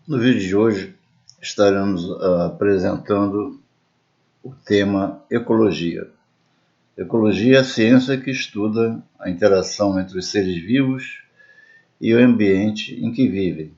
No vídeo de hoje estaremos apresentando o tema ecologia. Ecologia é a ciência que estuda a interação entre os seres vivos e o ambiente em que vivem.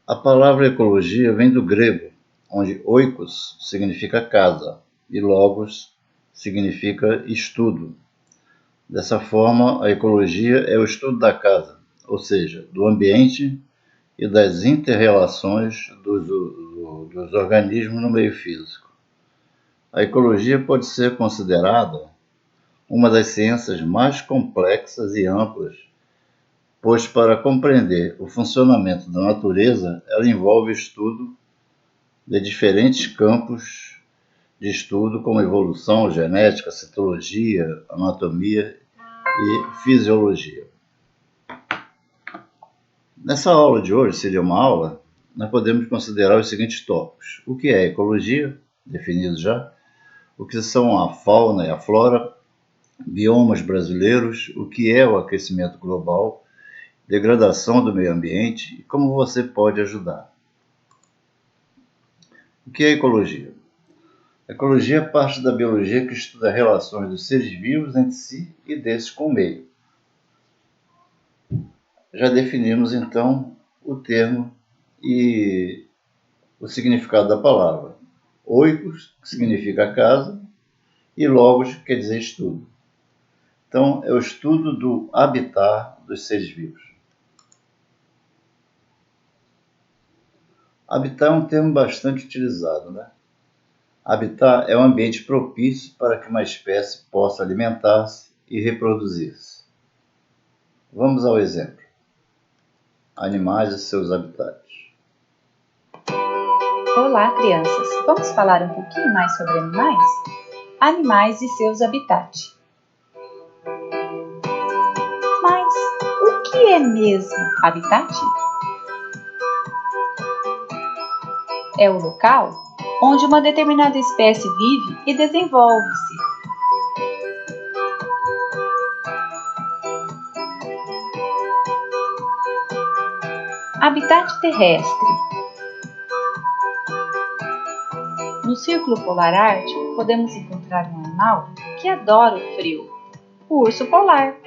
A palavra ecologia vem do grego, onde oikos significa casa e logos significa estudo. Dessa forma, a ecologia é o estudo da casa, ou seja, do ambiente e das inter-relações dos organismos no meio físico. A ecologia pode ser considerada uma das ciências mais complexas e amplas, pois para compreender o funcionamento da natureza, ela envolve o estudo de diferentes campos de estudo, como evolução, genética, citologia, anatomia e fisiologia. Nessa aula de hoje, seria uma aula, nós podemos considerar os seguintes tópicos. O que é ecologia, definido já, o que são a fauna e a flora, biomas brasileiros, o que é o aquecimento global, degradação do meio ambiente e como você pode ajudar. O que é ecologia? A ecologia é parte da biologia que estuda as relações dos seres vivos entre si e desses com o meio. Já definimos então o termo e o significado da palavra. Oikos, que significa casa, e logos, que quer dizer estudo. Então, é o estudo do habitat dos seres vivos. Habitat é um termo bastante utilizado, né? Habitat é um ambiente propício para que uma espécie possa alimentar-se e reproduzir-se. Vamos ao exemplo. Animais e seus habitats. Olá, crianças! Vamos falar um pouquinho mais sobre animais? Animais e seus habitats. Mas o que é mesmo habitat? É o local onde uma determinada espécie vive e desenvolve-se. Habitat terrestre. No Círculo Polar Ártico, podemos encontrar um animal que adora o frio, o urso polar.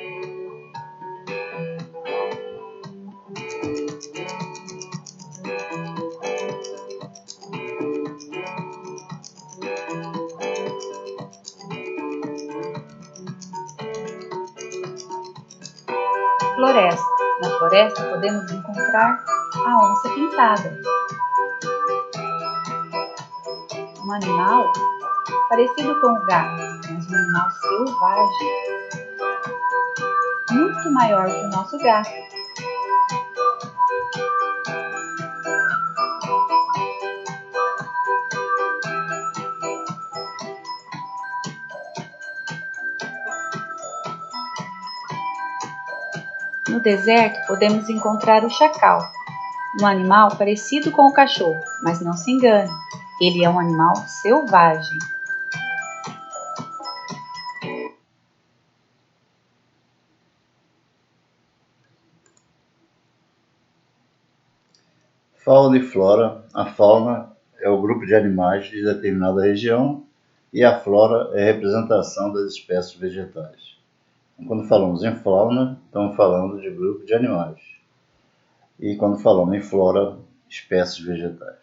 Floresta. Na floresta podemos encontrar a onça pintada, um animal parecido com o gato, mas um animal selvagem, muito maior que o nosso gato. No deserto podemos encontrar o chacal, um animal parecido com o cachorro, mas não se engane, ele é um animal selvagem. Fauna e flora. A fauna é o grupo de animais de determinada região e a flora é a representação das espécies vegetais. Quando falamos em fauna, estamos falando de grupo de animais. E quando falamos em flora, espécies vegetais.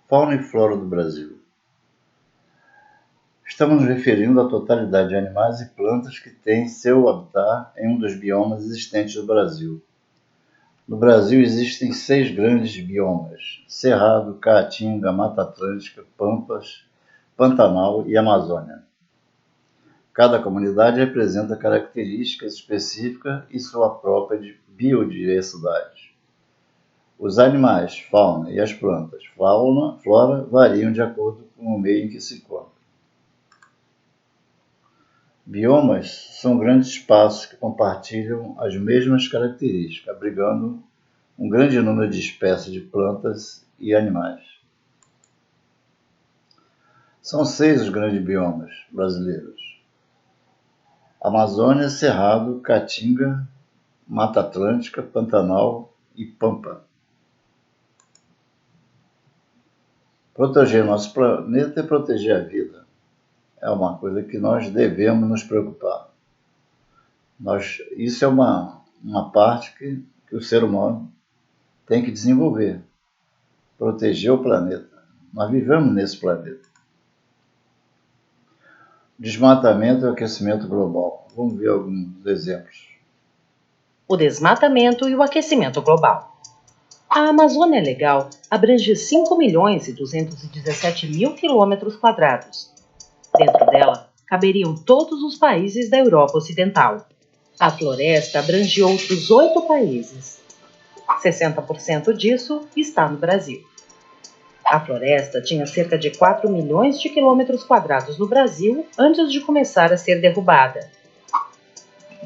Fauna e flora do Brasil. Estamos nos referindo à totalidade de animais e plantas que têm seu habitat em um dos biomas existentes do Brasil. No Brasil existem 6 grandes biomas: Cerrado, Caatinga, Mata Atlântica, Pampas, Pantanal e Amazônia. Cada comunidade representa características específicas e sua própria biodiversidade. Os animais, fauna e as plantas, flora, variam de acordo com o meio em que se encontram. Biomas são grandes espaços que compartilham as mesmas características, abrigando um grande número de espécies de plantas e animais. São 6 os grandes biomas brasileiros. Amazônia, Cerrado, Caatinga, Mata Atlântica, Pantanal e Pampa. Proteger nosso planeta e proteger a vida é uma coisa que nós devemos nos preocupar. Isso é uma parte que o ser humano tem que desenvolver. Proteger o planeta. Nós vivemos nesse planeta. Desmatamento e aquecimento global. Vamos ver alguns exemplos. O desmatamento e o aquecimento global. A Amazônia Legal abrange 5.217.000 km². Dentro dela, caberiam todos os países da Europa Ocidental. A floresta abrange outros 8 países. 60% disso está no Brasil. A floresta tinha cerca de 4 milhões de km² no Brasil antes de começar a ser derrubada.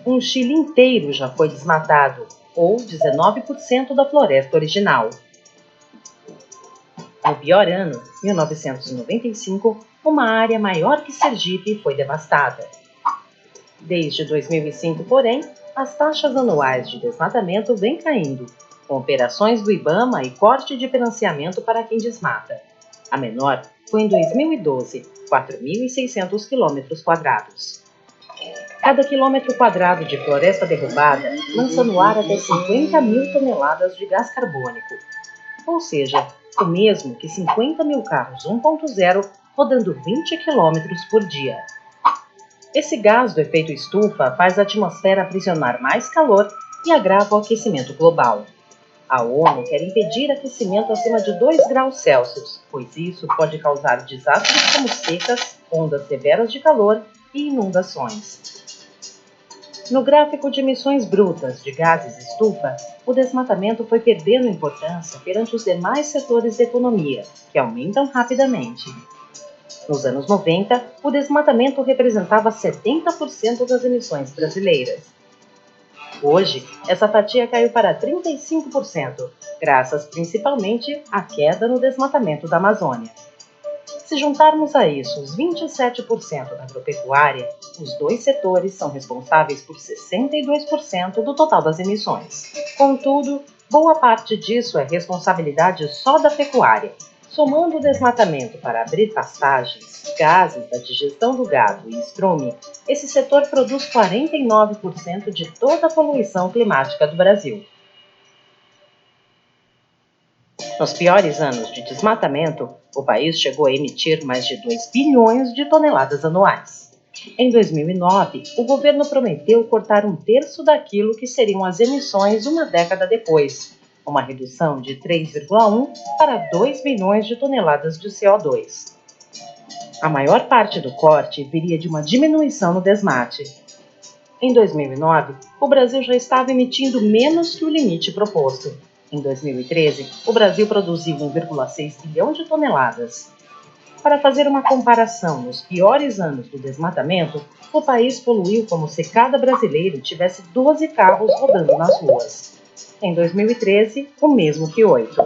Um Chile inteiro já foi desmatado, ou 19% da floresta original. No pior ano, 1995, uma área maior que Sergipe foi devastada. Desde 2005, porém, as taxas anuais de desmatamento vêm caindo, com operações do IBAMA e corte de financiamento para quem desmata. A menor foi em 2012, 4.600 km². Cada quilômetro quadrado de floresta derrubada lança no ar até 50.000 toneladas de gás carbônico, ou seja, o mesmo que 50.000 carros 1.0 rodando 20 km por dia. Esse gás do efeito estufa faz a atmosfera aprisionar mais calor e agrava o aquecimento global. A ONU quer impedir aquecimento acima de 2 graus Celsius, pois isso pode causar desastres como secas, ondas severas de calor e inundações. No gráfico de emissões brutas de gases estufa, o desmatamento foi perdendo importância perante os demais setores da economia, que aumentam rapidamente. Nos anos 90, o desmatamento representava 70% das emissões brasileiras. Hoje, essa fatia caiu para 35%, graças principalmente à queda no desmatamento da Amazônia. Se juntarmos a isso os 27% da agropecuária, os dois setores são responsáveis por 62% do total das emissões. Contudo, boa parte disso é responsabilidade só da pecuária. Somando o desmatamento para abrir pastagens, gases da digestão do gado e estrume, esse setor produz 49% de toda a poluição climática do Brasil. Nos piores anos de desmatamento, o país chegou a emitir mais de 2 bilhões de toneladas anuais. Em 2009, o governo prometeu cortar 1/3 daquilo que seriam as emissões uma década depois, uma redução de 3,1 para 2 bilhões de toneladas de CO2. A maior parte do corte viria de uma diminuição no desmate. Em 2009, o Brasil já estava emitindo menos que o limite proposto. Em 2013, o Brasil produziu 1,6 bilhão de toneladas. Para fazer uma comparação nos piores anos do desmatamento, o país poluiu como se cada brasileiro tivesse 12 carros rodando nas ruas. Em 2013, o mesmo que 8.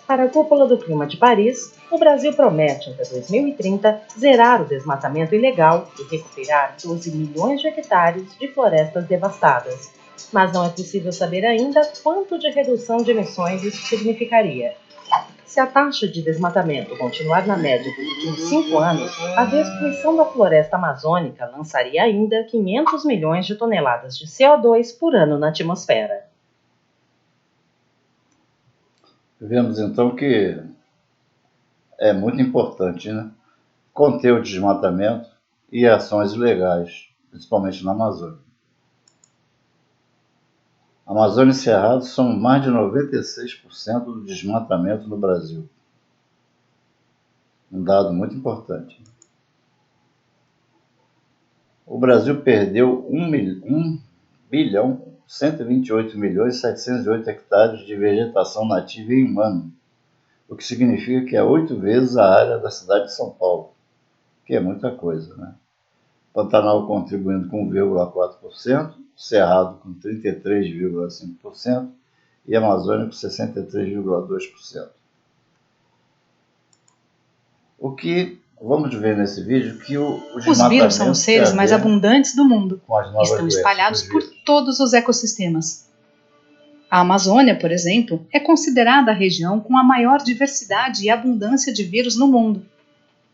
Para a Cúpula do Clima de Paris, o Brasil promete, até 2030, zerar o desmatamento ilegal e recuperar 12 milhões de hectares de florestas devastadas. Mas não é possível saber ainda quanto de redução de emissões isso significaria. Se a taxa de desmatamento continuar na média dos últimos 5 anos, a destruição da floresta amazônica lançaria ainda 500 milhões de toneladas de CO2 por ano na atmosfera. Vemos então que é muito importante, conter o desmatamento e ações ilegais, principalmente na Amazônia. Amazônia e Cerrado são mais de 96% do desmatamento no Brasil. Um dado muito importante. O Brasil perdeu 1 bilhão 128 milhões 708 hectares de vegetação nativa em um ano, o que significa que é 8 vezes a área da cidade de São Paulo, que é muita coisa, Pantanal contribuindo com 1,4%, Cerrado com 33,5% e Amazônia com 63,2%. O que Vamos ver nesse vídeo que o Os vírus são os seres mais abundantes do mundo e estão doenças, espalhados por todos os ecossistemas. A Amazônia, por exemplo, é considerada a região com a maior diversidade e abundância de vírus no mundo.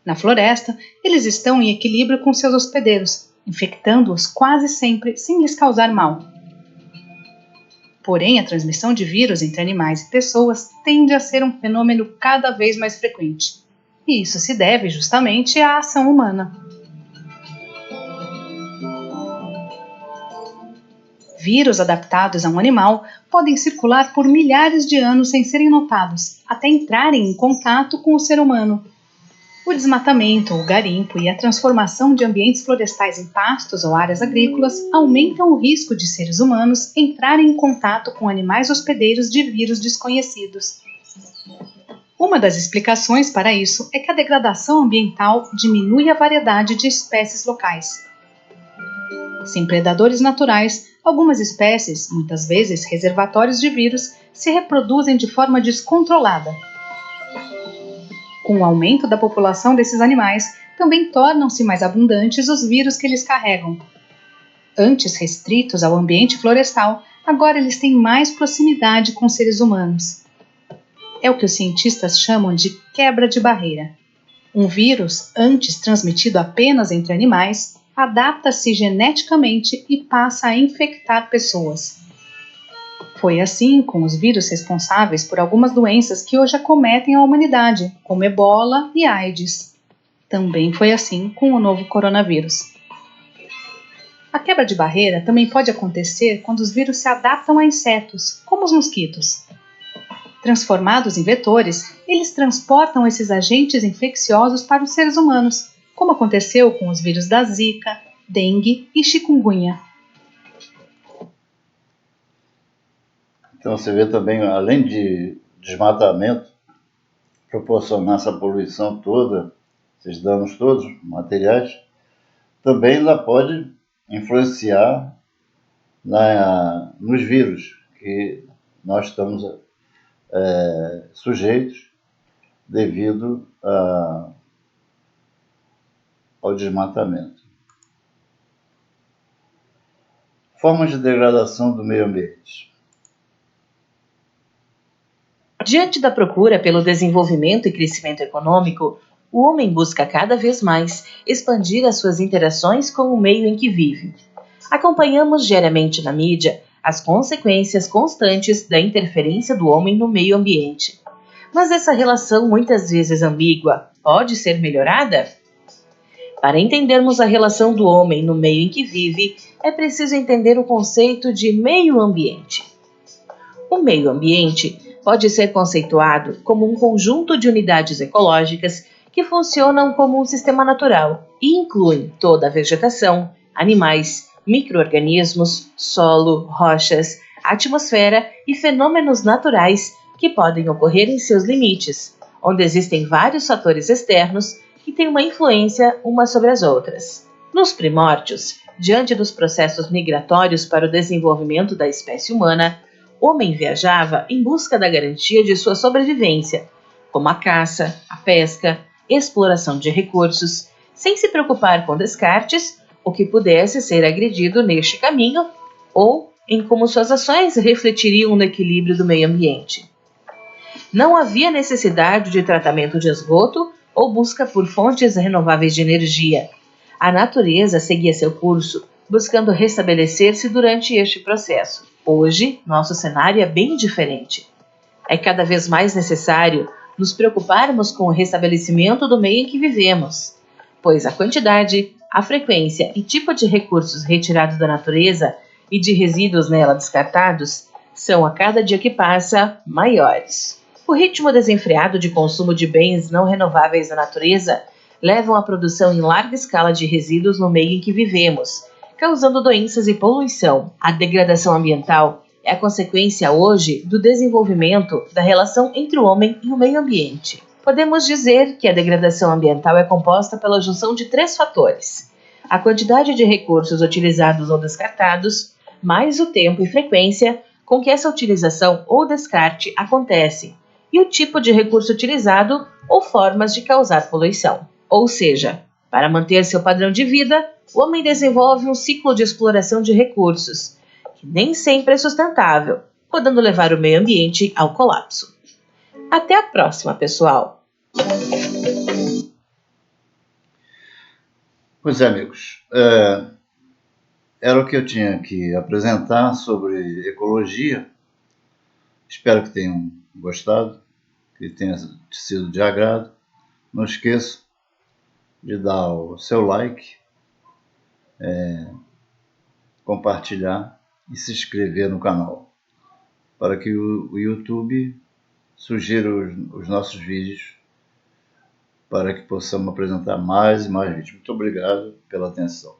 Na floresta, eles estão em equilíbrio com seus hospedeiros, infectando-os quase sempre sem lhes causar mal. Porém, a transmissão de vírus entre animais e pessoas tende a ser um fenômeno cada vez mais frequente. E isso se deve justamente à ação humana. Vírus adaptados a um animal podem circular por milhares de anos sem serem notados, até entrarem em contato com o ser humano. O desmatamento, o garimpo e a transformação de ambientes florestais em pastos ou áreas agrícolas aumentam o risco de seres humanos entrarem em contato com animais hospedeiros de vírus desconhecidos. Uma das explicações para isso é que a degradação ambiental diminui a variedade de espécies locais. Sem predadores naturais, algumas espécies, muitas vezes reservatórios de vírus, se reproduzem de forma descontrolada. Com o aumento da população desses animais, também tornam-se mais abundantes os vírus que eles carregam. Antes restritos ao ambiente florestal, agora eles têm mais proximidade com seres humanos. É o que os cientistas chamam de quebra de barreira. Um vírus, antes transmitido apenas entre animais, adapta-se geneticamente e passa a infectar pessoas. Foi assim com os vírus responsáveis por algumas doenças que hoje acometem a humanidade, como Ebola e AIDS. Também foi assim com o novo coronavírus. A quebra de barreira também pode acontecer quando os vírus se adaptam a insetos, como os mosquitos. Transformados em vetores, eles transportam esses agentes infecciosos para os seres humanos, como aconteceu com os vírus da Zika, dengue e chikungunya. Então você vê também, além de desmatamento, proporcionar essa poluição toda, esses danos todos, materiais, também ela pode influenciar nos vírus que nós estamos sujeitos devido ao desmatamento. Formas de degradação do meio ambiente. Diante da procura pelo desenvolvimento e crescimento econômico, o homem busca cada vez mais expandir as suas interações com o meio em que vive. Acompanhamos diariamente na mídia as consequências constantes da interferência do homem no meio ambiente. Mas essa relação, muitas vezes ambígua, pode ser melhorada? Para entendermos a relação do homem no meio em que vive, é preciso entender o conceito de meio ambiente. O meio ambiente pode ser conceituado como um conjunto de unidades ecológicas que funcionam como um sistema natural e incluem toda a vegetação, animais, micro-organismos, solo, rochas, atmosfera e fenômenos naturais que podem ocorrer em seus limites, onde existem vários fatores externos que têm uma influência umas sobre as outras. Nos primórdios, diante dos processos migratórios para o desenvolvimento da espécie humana, o homem viajava em busca da garantia de sua sobrevivência, como a caça, a pesca, exploração de recursos, sem se preocupar com descartes, o que pudesse ser agredido neste caminho, ou em como suas ações refletiriam no equilíbrio do meio ambiente. Não havia necessidade de tratamento de esgoto ou busca por fontes renováveis de energia. A natureza seguia seu curso, buscando restabelecer-se durante este processo. Hoje, nosso cenário é bem diferente. É cada vez mais necessário nos preocuparmos com o restabelecimento do meio em que vivemos, pois a quantidade, a frequência e tipo de recursos retirados da natureza e de resíduos nela descartados são a cada dia que passa maiores. O ritmo desenfreado de consumo de bens não renováveis da natureza levam à produção em larga escala de resíduos no meio em que vivemos, causando doenças e poluição. A degradação ambiental é a consequência hoje do desenvolvimento da relação entre o homem e o meio ambiente. Podemos dizer que a degradação ambiental é composta pela junção de 3 fatores: a quantidade de recursos utilizados ou descartados, mais o tempo e frequência com que essa utilização ou descarte acontece, e o tipo de recurso utilizado ou formas de causar poluição. Ou seja, para manter seu padrão de vida, o homem desenvolve um ciclo de exploração de recursos, que nem sempre é sustentável, podendo levar o meio ambiente ao colapso. Até a próxima, pessoal! Pois é, amigos, era o que eu tinha que apresentar sobre ecologia. Espero que tenham gostado, que tenha sido de agrado. Não esqueça de dar o seu like, compartilhar e se inscrever no canal, para que o YouTube sugira os nossos vídeos, para que possamos apresentar mais e mais vídeos. Muito obrigado pela atenção.